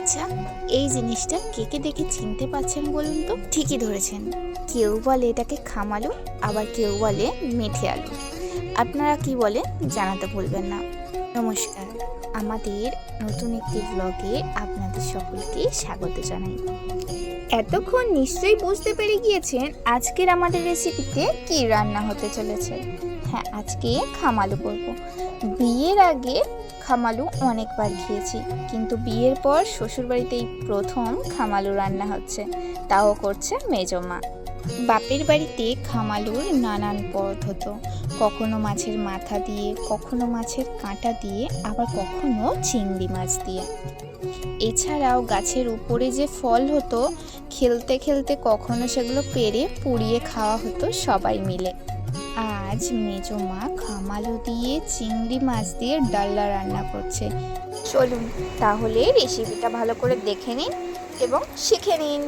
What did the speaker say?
আচ্ছা, এই জিনিসটা কে কে দেখে চিনতে পারছেন বলুন তো? ঠিকই ধরেছেন, কেউ বলে এটাকে খামালু, আবার কেউ বলে মেথি আলু। আপনারা কি বলেন জানাতে ভুলবেন না। নমস্কার, আমাদের নতুন একটি ব্লগে আপনাদের সকলকে স্বাগত জানাই। এতক্ষণ নিশ্চয়ই বুঝতে পেরে গিয়েছেন আজকের আমাদের রেসিপিতে কি রান্না হতে চলেছে। হ্যাঁ, আজকে খামালু করব। বিয়ের আগে খামালু অনেকবার খেয়েছি, কিন্তু বিয়ের পর শ্বশুরবাড়িতেই প্রথম খামালু রান্না হচ্ছে, তাও করছে মেজমা। বাপের বাড়িতে খামালুর নানান পদ হতো, কখনো মাছের মাথা দিয়ে, কখনো মাছের কাঁটা দিয়ে, আবার কখনো চিংড়ি মাছ দিয়ে। এছাড়াও গাছের উপরে যে ফল হতো, খেলতে খেলতে কখনো সেগুলো পেড়ে পুড়িয়ে খাওয়া হতো সবাই মিলে। আজ মেজমা খামালু দিয়ে চিংড়ি মাছ দিয়ে ডালনা রান্না করছে। চলুন তাহলে রেসিপিটা ভালো করে দেখে নিন এবং শিখে নিন।